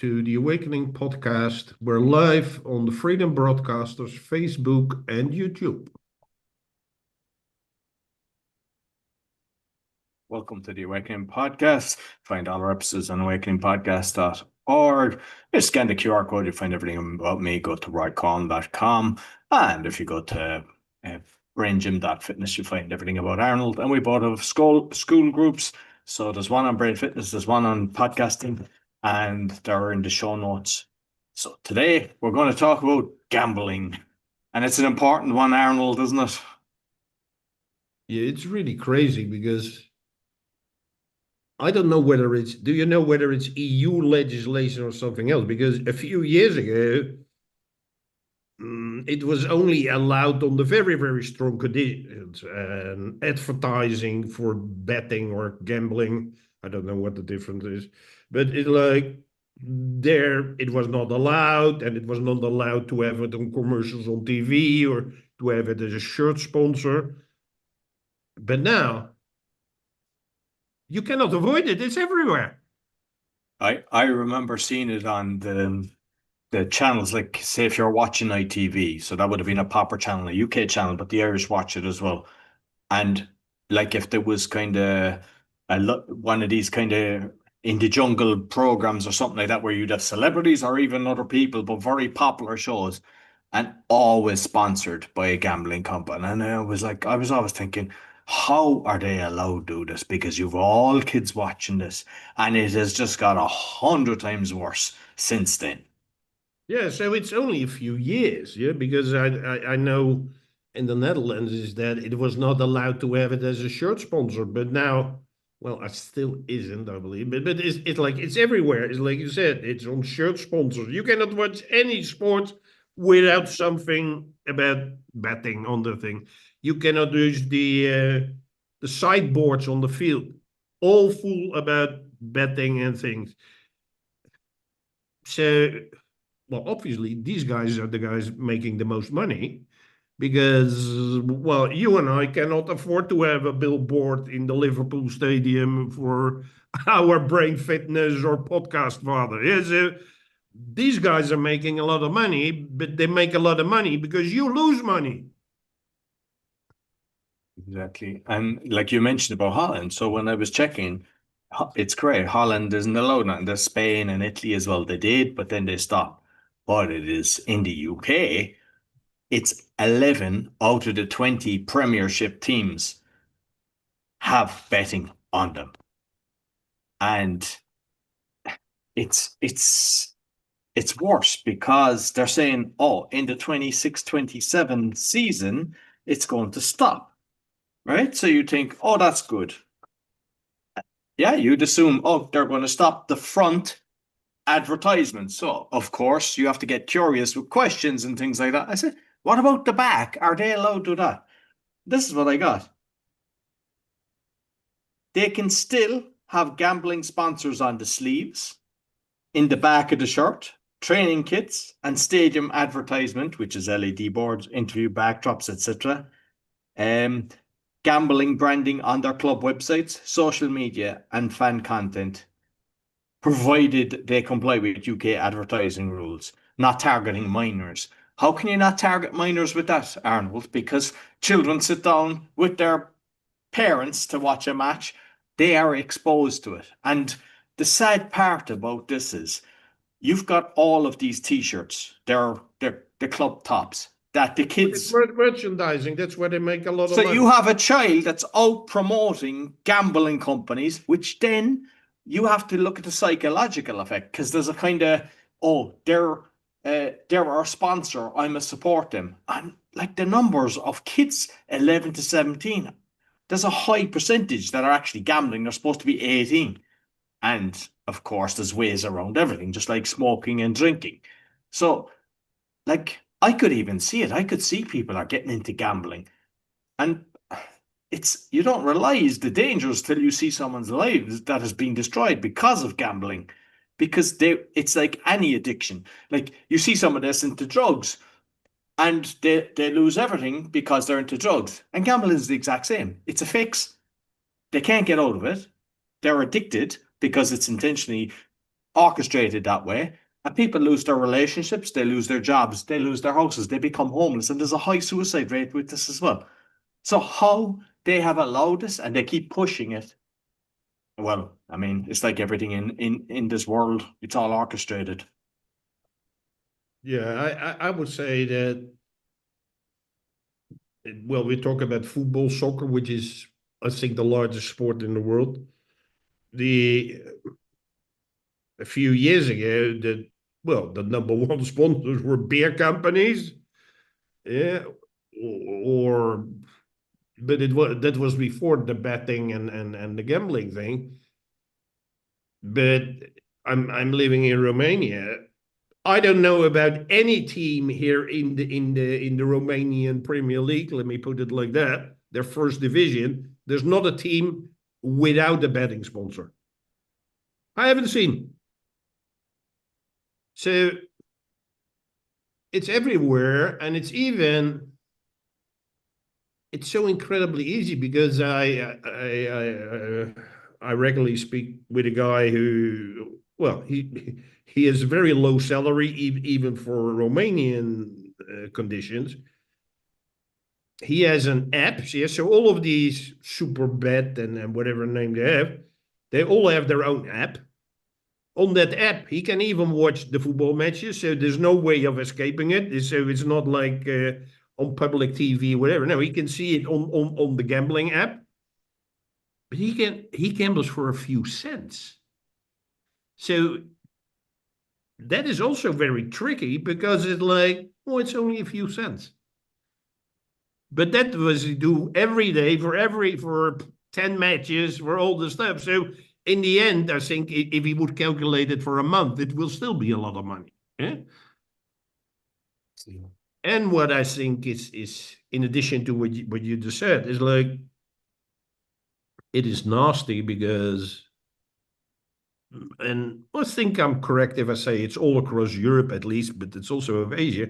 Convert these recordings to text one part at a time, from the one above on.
to the Awakening podcast. We're live on the Freedom Broadcasters, Facebook, and YouTube. Welcome to the Awakening Podcast. Find all our episodes on awakeningpodcast.org. Just scan the QR code, you find everything about me. Go to roycohn.com. And if you go to braingym.fitness, you find everything about Arnold. And we both have school groups. So there's one on brain fitness, there's one on podcasting, and they're in the show notes. So today we're going to talk about gambling. And it's an important one, Arnold, isn't it? Yeah, it's really crazy because I don't know whether do you know whether it's EU legislation or something else? Because a few years ago, it was only allowed on the very, very strong conditions. And advertising for betting or gambling, I don't know what the difference is, but it was not allowed, and it was not allowed to have it on commercials on TV or to have it as a shirt sponsor. But now you cannot avoid it. It's everywhere. I remember seeing it on the channels, like say if you're watching ITV, so that would have been a proper channel, a UK channel, but the Irish watch it as well. And like if there was kind of one of these kind of in the jungle programs or something like that, where you'd have celebrities or even other people, but very popular shows, and always sponsored by a gambling company. And I was always thinking, how are they allowed to do this? Because you've all kids watching this, and it has just got 100 times worse since then. Yeah, so it's only a few years, yeah, because I know in the Netherlands is that it was not allowed to have it as a shirt sponsor, but now, well, it still isn't, I believe, but it's like it's everywhere. It's like you said, it's on shirt sponsors. You cannot watch any sport without something about betting on the thing. You cannot use the sideboards on the field, all full about betting and things. So, well, obviously, these guys are the guys making the most money because, well, you and I cannot afford to have a billboard in the Liverpool Stadium for our brain fitness or podcast father. Yes, these guys are making a lot of money, but they make a lot of money because you lose money. Exactly. And like you mentioned about Holland, so when I was checking, it's great. Holland isn't allowed, and there's Spain and Italy as well. They did, but then they stopped. But it is in the UK, it's 11 out of the 20 Premiership teams have betting on them. And it's worse because they're saying, oh, in the 26-27 season, it's going to stop. Right? So you think, oh, that's good. Yeah, you'd assume, oh, they're going to stop the front advertisement. So, of course, you have to get curious with questions and things like that. I said, what about the back? Are they allowed to do that? This is what I got. They can still have gambling sponsors on the sleeves, in the back of the shirt, training kits, and stadium advertisement, which is LED boards, interview backdrops, etc. Gambling branding on their club websites, social media, and fan content, provided they comply with UK advertising rules, not targeting minors. How can you not target minors with that, Arnold? Because children sit down with their parents to watch a match, they are exposed to it. And the sad part about this is you've got all of these T-shirts, they're the club tops, that the kids... It's merchandising, that's where they make a lot of So money. you have a child that's out promoting gambling companies, which then you have to look at the psychological effect, because there's a kind of, oh, they're our sponsor, I must support them. And like the numbers of kids 11 to 17, there's a high percentage that are actually gambling. They're supposed to be 18. And of course, there's ways around everything, just like smoking and drinking. So, like, I could even see it. I could see people are getting into gambling. And you don't realize the dangers till you see someone's lives that has been destroyed because of gambling. Because it's like any addiction. Like you see someone that's into drugs and they lose everything because they're into drugs. And gambling is the exact same. It's a fix. They can't get out of it. They're addicted because it's intentionally orchestrated that way. And people lose their relationships, they lose their jobs, they lose their houses, they become homeless, and there's a high suicide rate with this as well. So how they have allowed this and they keep pushing it. Well, I mean, it's like everything in this world, it's all orchestrated. Yeah, I would say that, well, we talk about football, soccer, which is, I think, the largest sport in the world. The A few years ago, the number one sponsors were beer companies, yeah, or but that was before the betting and the gambling thing. But I'm living in Romania. I don't know about any team here in the Romanian Premier League. Let me put it like that. Their first division. There's not a team without a betting sponsor. I haven't seen. So it's everywhere, and it's so incredibly easy because I regularly speak with a guy who, well, he has very low salary even for Romanian conditions. He has an app, yeah, so all of these super bet and whatever name they all have their own app. On that app, he can even watch the football matches, so there's no way of escaping it. So it's not like on public TV, whatever. No, he can see it on the gambling app, but he gambles for a few cents. So that is also very tricky because it's like, oh, it's only a few cents. But that was do every day for 10 matches for all the stuff. So in the end, I think if he would calculate it for a month, it will still be a lot of money. Yeah. And what I think is in addition to what you just said, is like it is nasty because, and I think I'm correct if I say it's all across Europe at least, but it's also of Asia.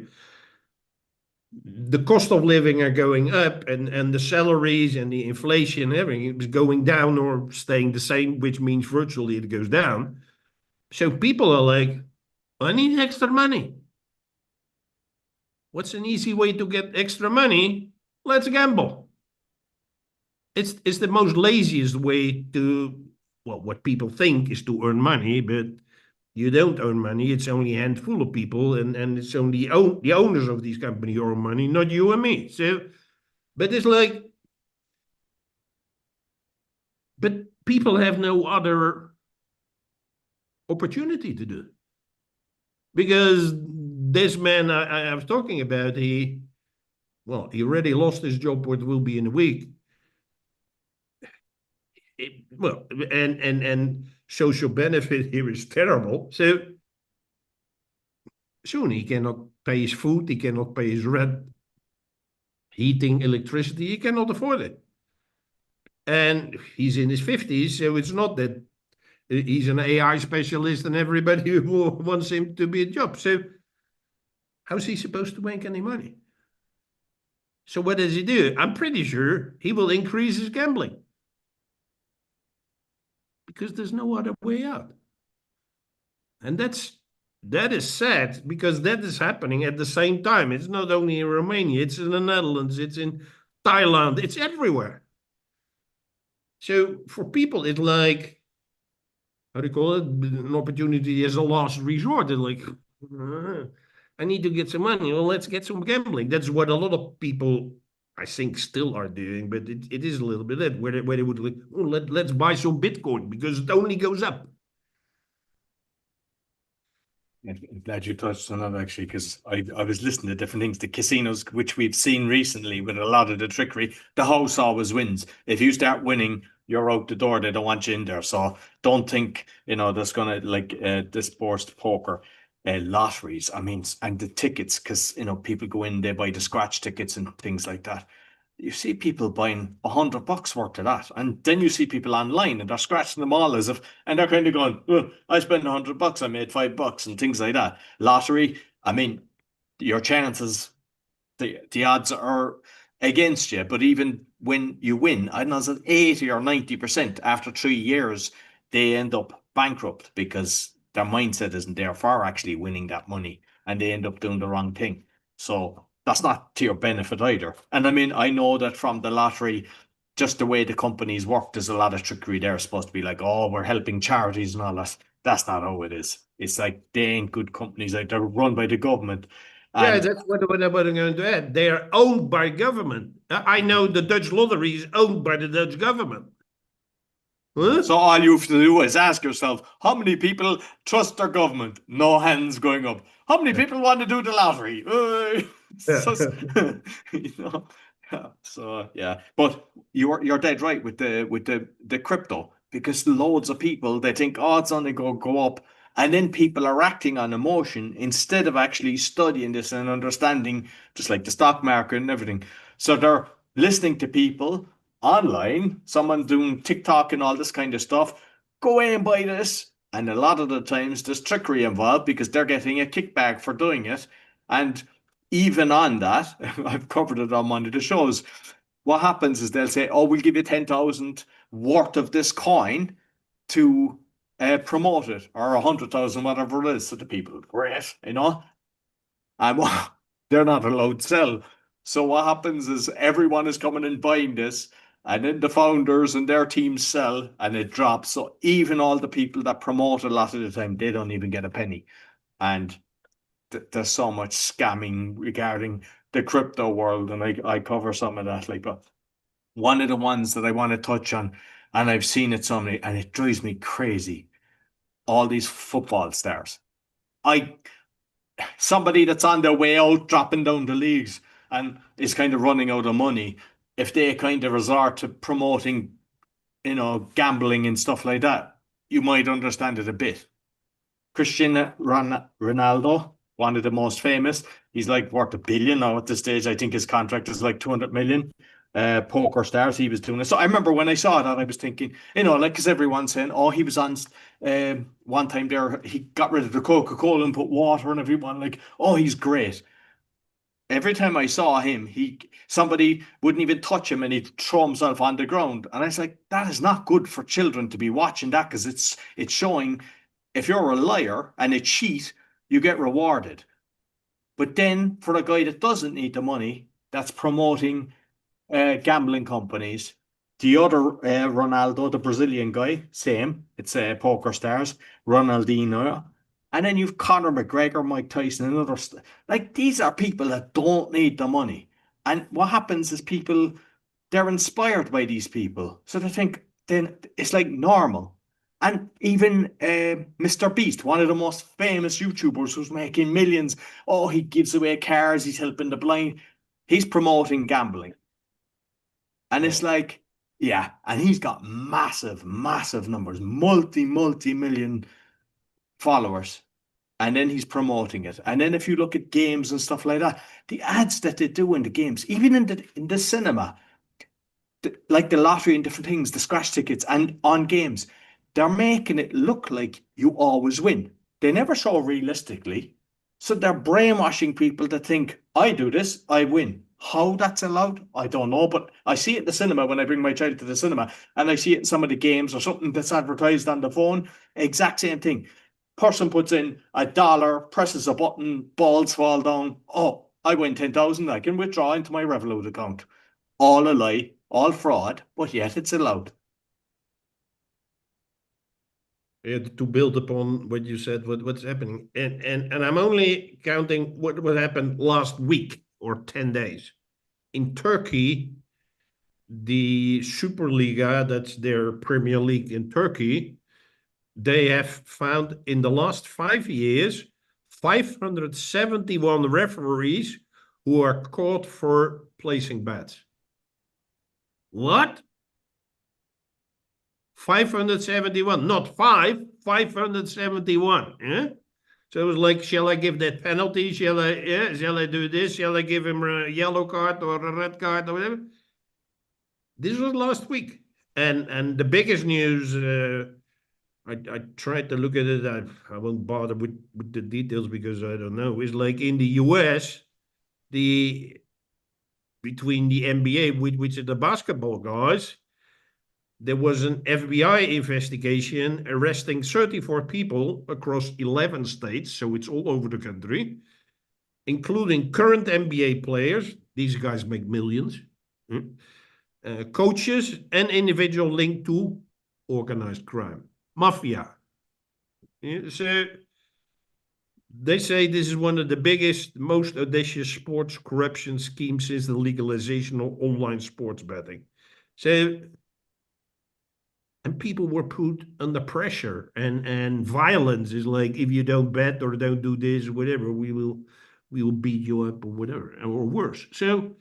The cost of living are going up, and the salaries and the inflation and everything is going down or staying the same, which means virtually it goes down. So people are like, I need extra money. What's an easy way to get extra money? Let's gamble. It's the most laziest way to, well, what people think is to earn money, but you don't earn money. It's only a handful of people, and it's only the owners of these companies earn money, not you and me. So, but it's like, but people have no other opportunity to do because this man I was talking about, he already lost his job, what will be in a week. Well, and social benefit here is terrible. So soon he cannot pay his food, he cannot pay his rent, heating, electricity, he cannot afford it. And he's in his 50s, so it's not that he's an AI specialist and everybody wants him to be a job. So how's he supposed to make any money? So what does he do? I'm pretty sure he will increase his gambling because there's no other way out. And that is sad because that is happening at the same time. It's not only in Romania, it's in the Netherlands, it's in Thailand, it's everywhere. So for people, it's like, how do you call it? An opportunity as a last resort. They're like, I need to get some money. Well, let's get some gambling. That's what a lot of people, I think, still are doing. But it is a little bit that where they would like, oh, let's buy some Bitcoin because it only goes up. I'm glad you touched on that actually, because I was listening to different things. The casinos, which we've seen recently with a lot of the trickery, the house always wins. If you start winning, you're out the door. They don't want you in there. So don't think, there's going to like this sports poker. Lotteries, I mean, and the tickets, because people go in, they buy the scratch tickets and things like that. You see people buying $100 worth of that, and then you see people online and they're scratching them all as if, and they're kind of going, oh, I spent $100, I made $5 and things like that. Lottery, I mean, your chances, the odds are against you, but even when you win, I don't know, is it 80 or 90% after 3 years, they end up bankrupt because their mindset isn't there for actually winning that money, and they end up doing the wrong thing. So that's not to your benefit either. And I mean, I know that from the lottery, just the way the companies work, there's a lot of trickery there. Supposed to be like, oh, we're helping charities and all that. That's not how it is. It's like they ain't good companies. Like they're run by the government. Yeah, And that's what I'm going to add. They are owned by government. I know the Dutch lottery is owned by the Dutch government. Huh? so all you have to do is ask yourself, how many people trust their government? No hands going up. How many people want to do the lottery? So, you know, yeah. So yeah, but you're dead right with the crypto, because loads of people, they think, oh, it's only go up, and then people are acting on emotion instead of actually studying this and understanding, just like the stock market and everything. So they're listening to people online, someone doing TikTok and all this kind of stuff. Go away and buy this. And a lot of the times there's trickery involved because they're getting a kickback for doing it. And even on that, I've covered it on one of the shows. What happens is they'll say, oh, we'll give you 10,000 worth of this coin to promote it, or 100,000, whatever it is, to the people. Great, you know? And they're not allowed to sell. So what happens is everyone is coming and buying this, and then the founders and their teams sell, and it drops. So even all the people that promote a lot of the time, they don't even get a penny. And there's so much scamming regarding the crypto world, and I cover some of that. Like, but one of the ones that I want to touch on, and I've seen it so many, and it drives me crazy. All these football stars. I Somebody that's on their way out, dropping down the leagues, and is kind of running out of money, if they kind of resort to promoting, gambling and stuff like that, you might understand it a bit. Ronaldo, one of the most famous, he's like worth 1 billion now at this stage. I think his contract is like 200 million. Poker stars, he was doing it. So I remember when I saw that, I was thinking, like, because everyone's saying, oh, he was on one time there, he got rid of the Coca-Cola and put water, and everyone like, oh, he's great. Every time I saw him, somebody wouldn't even touch him and he'd throw himself on the ground. And I was like, that is not good for children to be watching that, because it's showing if you're a liar and a cheat, you get rewarded. But then for a guy that doesn't need the money, that's promoting gambling companies. The other Ronaldo, the Brazilian guy, same. It's poker stars, Ronaldinho. And then you've Conor McGregor, Mike Tyson, and others. Like, these are people that don't need the money. And what happens is they're inspired by these people. So they think then it's like normal. And even Mr. Beast, one of the most famous YouTubers who's making millions, oh, he gives away cars, he's helping the blind, he's promoting gambling. And it's like, yeah, and he's got massive, massive numbers, multi-million followers. And then he's promoting it. And then if you look at games and stuff like that, the ads that they do in the games, even in the cinema, like the lottery and different things, the scratch tickets and on games, they're making it look like you always win. They never show realistically. So they're brainwashing people to think, I do this, I win. How that's allowed, I don't know. But I see it in the cinema when I bring my child to the cinema, and I see it in some of the games or something that's advertised on the phone. Exact same thing. Person puts in $1, presses a button, balls fall down. Oh, I win 10,000. I can withdraw into my Revolut account. All a lie, all fraud, but yet it's allowed. To build upon what you said, what's happening, and I'm only counting what happened last week or 10 days in Turkey. The Superliga, that's their Premier League in Turkey, they have found in the last 5 years 571 referees who are caught for placing bets. What? 571, not 571. Yeah? So it was like, shall I give that penalty? Shall I do this? Shall I give him a yellow card or a red card or whatever? This was last week. And the biggest news, I tried to look at it. I won't bother with the details because I don't know. It's like in the US, between the NBA, which are the basketball guys, there was an FBI investigation arresting 34 people across 11 states, so it's all over the country, including current NBA players. These guys make millions. Coaches and individual linked to organized crime, mafia. Yeah, so they say this is one of the biggest, most audacious sports corruption schemes since the legalization of online sports betting. So, and people were put under pressure, and violence is like, if you don't bet or don't do this or whatever, we will beat you up or whatever, or worse. So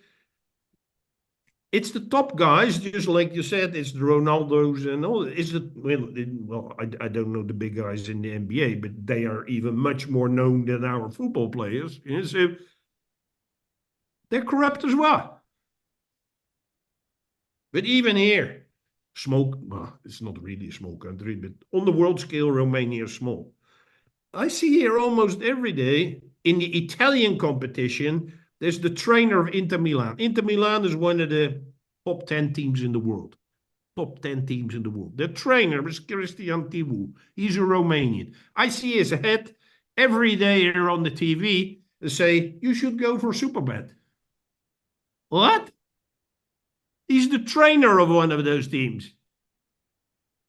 it's the top guys, just like you said. It's the Ronaldos and all. Is it well? I don't know the big guys in the NBA, but they are even much more known than our football players. So they're corrupt as well. But even here, smoke. Well, it's not really a small country, but on the world scale, Romania is small. I see here almost every day in the Italian competition, there's the trainer of Inter Milan. Inter Milan is one of the top 10 teams in the world. Top 10 teams in the world. The trainer is Christian Tivu. He's a Romanian. I see his head every day here on the TV and say, you should go for Superbet. What? He's the trainer of one of those teams.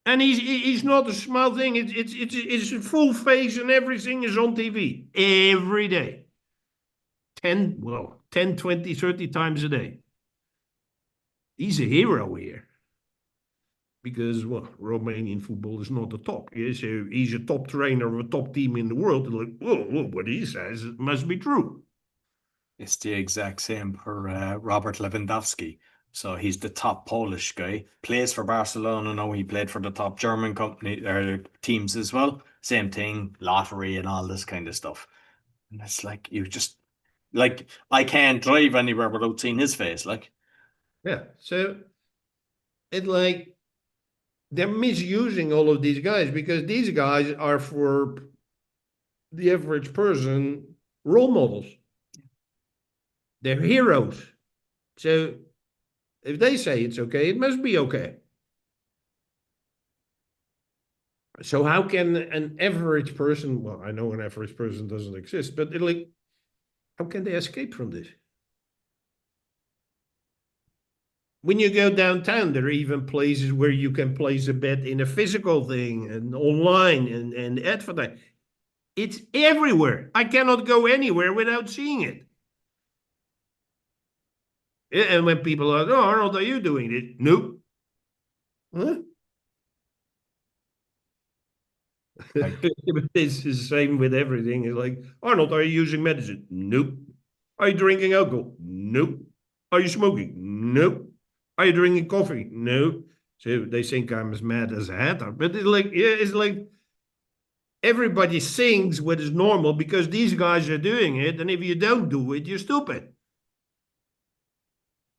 And he's not a small thing. It's a full face and everything is on TV every day. 10, 20, 30 times a day. He's a hero here. Because, well, Romanian football is not the top. Yeah? So he's a top trainer of a top team in the world. Like, whoa, what he says it must be true. It's the exact same for Robert Lewandowski. So he's the top Polish guy, plays for Barcelona now. He played for the top German company or teams as well. Same thing, lottery and all this kind of stuff. And it's like you just like I can't drive anywhere without seeing his face. Like, Yeah. So it's like they're misusing all of these guys because these guys are, for the average person, role models. They're heroes. So if they say it's okay, it must be okay. So how can an average person, well, I know an average person doesn't exist, but like, how can they escape from this? When you go downtown, there are even places where you can place a bet in a physical thing and online and advertise. It's everywhere. I cannot go anywhere without seeing it. And when people are, oh, Arnold, are you doing it? Nope. Huh? like It's the same with everything. It's like, Arnold, are you using medicine? Nope. Are you drinking alcohol? Nope. Are you smoking? Nope. Are you drinking coffee? No. So they think I'm as mad as a hatter. But it's like, yeah, it's like everybody thinks what is normal because these guys are doing it. And if you don't do it, you're stupid.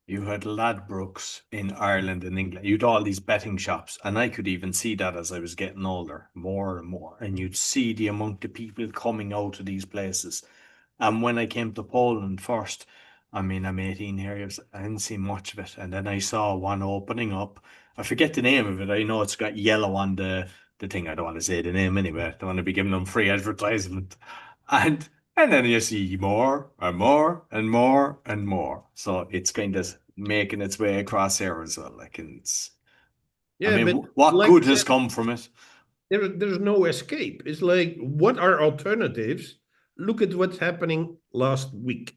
you had Ladbrokes in Ireland and England. You'd all these betting shops, and I could even see that as I was getting older, more and more. And you'd see the amount of people coming out of these places. And when I came to Poland first, I mean, I'm 18 here, I didn't see much of it. And then I saw one opening up. I forget the name of it. I know it's got yellow on the thing. I don't want to say the name anyway. I don't want to be giving them free advertisement. And and then you see more and more and more and more. So it's kind of making its way across here as well. Like, and it's, I Yeah, mean, but what like good I has said, come from it? there's no escape. It's like, what are alternatives? Look at what's happening last week.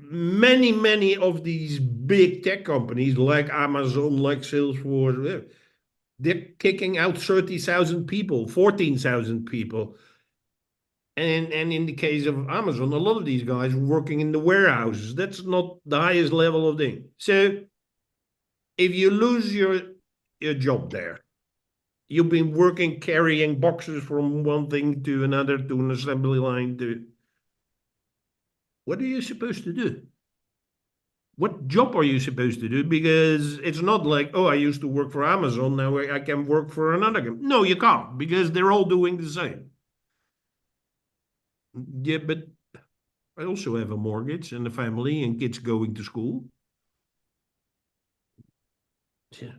Many of these big tech companies like Amazon, like Salesforce, they're kicking out 30,000 people, 14,000 people. And in the case of Amazon, a lot of these guys are working in the warehouses. That's not the highest level of thing. So if you lose your job there, you've been working carrying boxes from one thing to another, to an assembly line, to what are you supposed to do? What job are you supposed to do? Because it's not like, oh, I used to work for Amazon, now I can work for another company. No, you can't, because they're all doing the same. Yeah, but I also have a mortgage and a family and kids going to school. Yeah.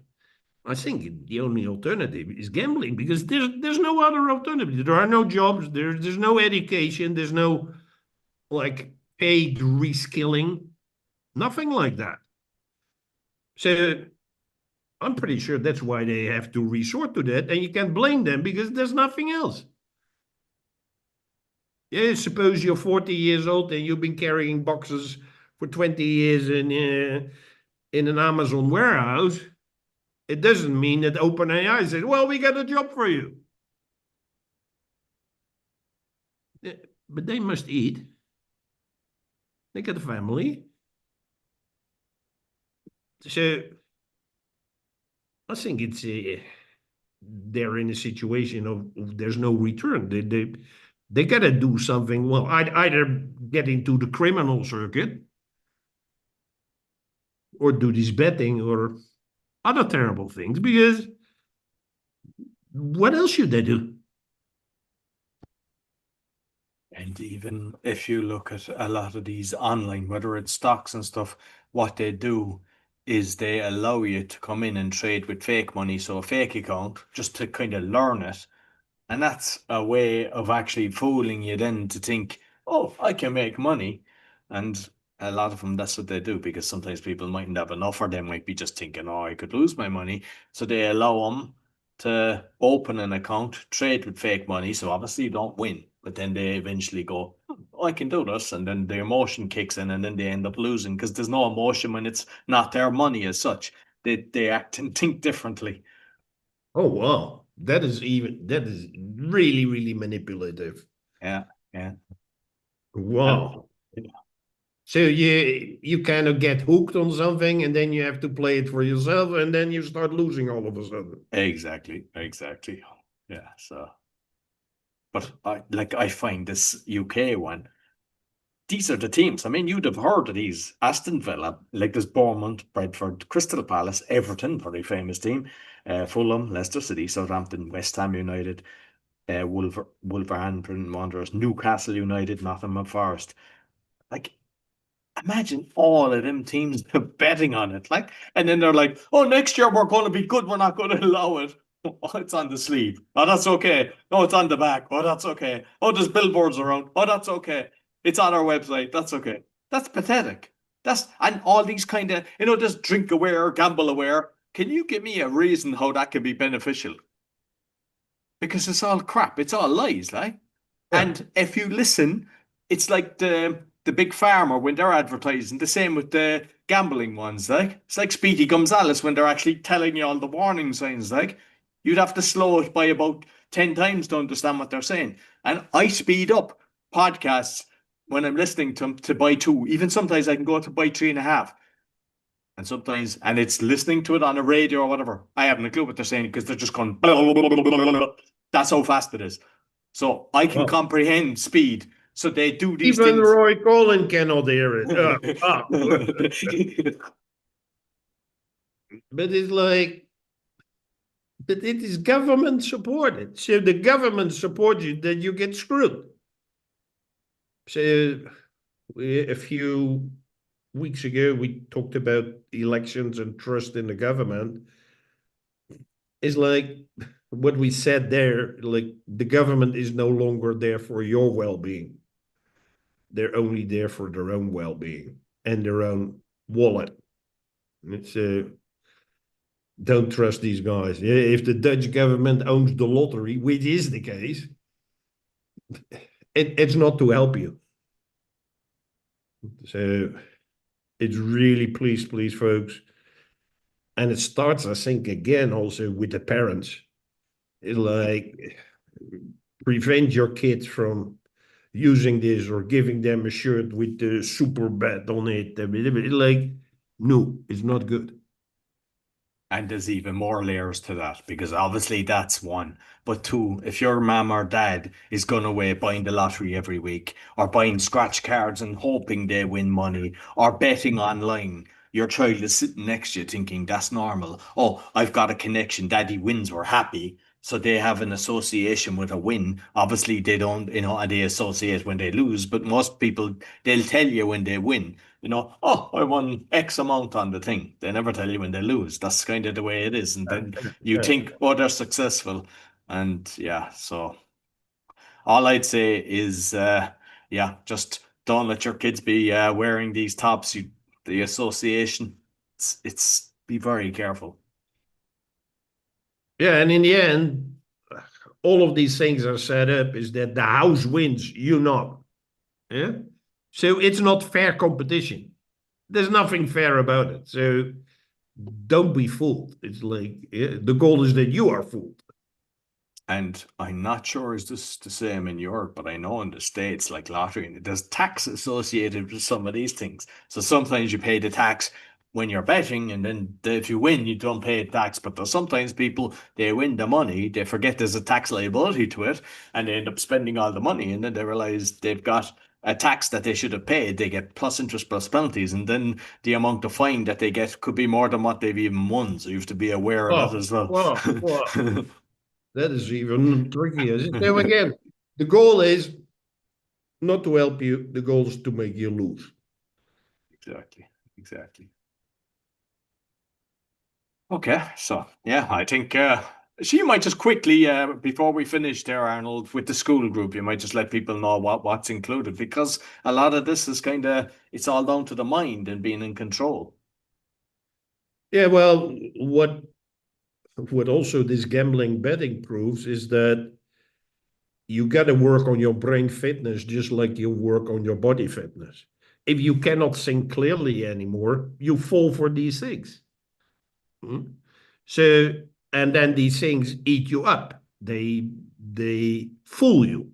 I think the only alternative is gambling because there's no other alternative. There are no jobs. There's no education. There's no like paid reskilling. Nothing like that. So I'm pretty sure that's why they have to resort to that, and you can't blame them because there's nothing else. Yeah, suppose you're 40 years old and you've been carrying boxes for 20 years in an Amazon warehouse. It doesn't mean that OpenAI said, "Well, we got a job for you." Yeah, but they must eat. They got a family. So I think it's they're in a situation of there's no return. They got to do something. Well, either get into the criminal circuit or do this betting or other terrible things because what else should they do? And even if you look at a lot of these online, whether it's stocks and stuff, what they do is they allow you to come in and trade with fake money, so a fake account, just to kind of learn it. And that's a way of actually fooling you then to think, oh, I can make money. And a lot of them, that's what they do because sometimes people mightn't have enough or they might be just thinking, oh, I could lose my money. So they allow them to open an account, trade with fake money. So obviously you don't win, but then they eventually go, oh, I can do this. And then the emotion kicks in and then they end up losing because there's no emotion when it's not their money as such. They act and think differently. Oh wow, that is really manipulative. Yeah, yeah. And Wow. So you kind of get hooked on something and then you have to play it for yourself and then you start losing all of a sudden. exactly, exactly. Yeah. So, but I find this UK one. These are the teams. I mean, you'd have heard of these. Aston Villa, like there's Bournemouth, Brentford, Crystal Palace, Everton, very famous team, Fulham, Leicester City, Southampton, West Ham United, Wolverhampton Wanderers, Newcastle United, Nottingham Forest. Like, imagine all of them teams betting on it. Like, and then they're like, oh, next year we're going to be good. We're not going to allow it. Oh, it's on the sleeve. Oh, that's okay. Oh, it's on the back. Oh, that's okay. Oh, there's billboards around. Oh, that's okay. It's on our website. That's okay. That's pathetic. And all these kind of, this drink aware, gamble aware. Can you give me a reason how that can be beneficial? Because it's all crap. It's all lies, like. Yeah. And if you listen, it's like the big farmer when they're advertising. The same with the gambling ones, like it's like Speedy Gonzales when they're actually telling you all the warning signs. Like you'd have to slow it by about 10 times to understand what they're saying. And I speed up podcasts when I'm listening to them to buy two. Even sometimes I can go to buy 3.5. And sometimes, and it's listening to it on a radio or whatever. I haven't a clue what they're saying because they're just going. Blah, blah, blah, blah, blah, blah, blah. That's how fast it is. So I can Well, comprehend speed. So they do these even things. Roy Colin cannot hear it. But it's like, but it is government supported. So the government supports you, then you get screwed. So a few weeks ago, we talked about elections and trust in the government. It's like what we said there, like the government is no longer there for your well-being. They're only there for their own well-being and their own wallet. It's don't trust these guys. Yeah, if the Dutch government owns the lottery, which is the case, it's not to help you. So it's really please, folks. And it starts, I think, again also with the parents. It's like prevent your kids from using this or giving them a shirt with the super bet on it. Like, no, it's not good. And there's even more layers to that because obviously that's one. But two, if your mum or dad is going away buying the lottery every week or buying scratch cards and hoping they win money or betting online, your child is sitting next to you thinking that's normal. Oh, I've got a connection. Daddy wins. We're happy. So they have an association with a win. Obviously, they don't, and they associate when they lose, but most people, they'll tell you when they win. oh, I won X amount on the thing. They never tell you when they lose. That's kind of the way it is. And then you Yeah. think, oh, they're successful. And yeah, so all I'd say is, yeah, just don't let your kids be wearing these tops. The association, be very careful. Yeah, and in the end, all of these things are set up is that the house wins, you not. Yeah. So it's not fair competition. There's nothing fair about it. So don't be fooled. It's like, yeah, the goal is that you are fooled. And I'm not sure is this the same in Europe, but I know in the States, like lottery, there's tax associated with some of these things. So sometimes you pay the tax when you're betting, and then if you win, you don't pay tax. But there's sometimes people, they win the money, they forget there's a tax liability to it, and they end up spending all the money, and then they realize they've got a tax that they should have paid. They get plus interest plus penalties, and then the amount of fine that they get could be more than what they've even won. So you have to be aware of that Oh, as well. well, that is even trickier. So again, the goal is not to help you. The goal is to make you lose. Exactly. Exactly. Okay, so yeah, I think so you might just quickly before we finish there, Arnold, with the school group, you might just let people know what's included because a lot of this is kind of it's all down to the mind and being in control. Yeah, well, what also this gambling betting proves is that you got to work on your brain fitness just like you work on your body fitness. If you cannot think clearly anymore, you fall for these things. Hmm? So, and then these things eat you up. They fool you,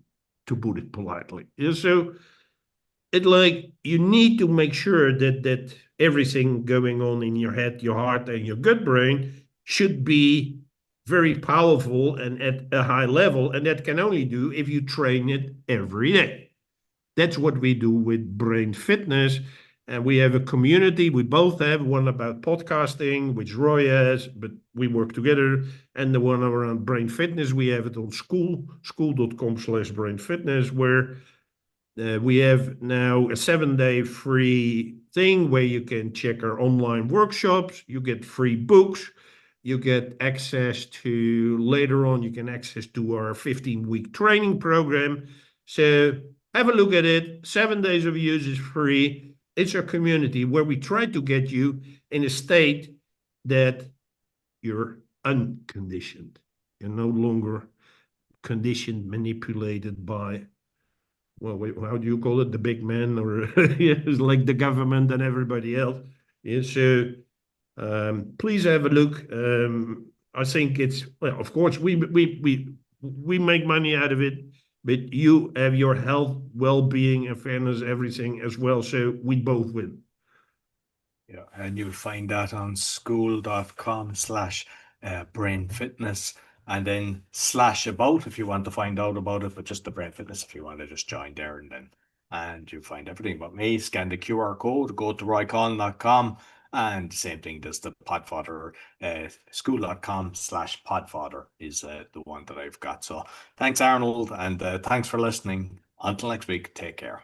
to put it politely. Yeah, so it like you need to make sure that everything going on in your head, your heart, and your gut brain should be very powerful and at a high level, and that can only do if you train it every day. That's what we do with brain fitness. And we have a community. We both have one about podcasting, which Roy has, but we work together. And the one around brain fitness, we have it on school.com/brain fitness, where we have now a 7-day free thing where you can check our online workshops. You get free books. You get access to later on, you can access to our 15-week training program. So have a look at it. 7 days of use is free. It's our community where we try to get you in a state that you're unconditioned. You're no longer conditioned, manipulated by, well, wait, how do you call it? The big man, or it's like the government and everybody else. Yeah, so please have a look. I think it's, well, of course, we make money out of it, but you have your health, well-being, and fairness, everything as well. So we both win. Yeah, and you'll find that on school.com/ brain fitness and then slash about if you want to find out about it, but just the brain fitness if you want to just join there and you'll find everything about me. Scan the QR code, go to roycollin.com and the same thing does the podfodder school.com/podfodder is the one that I've got. So thanks, Arnold, and thanks for listening. Until next week, take care.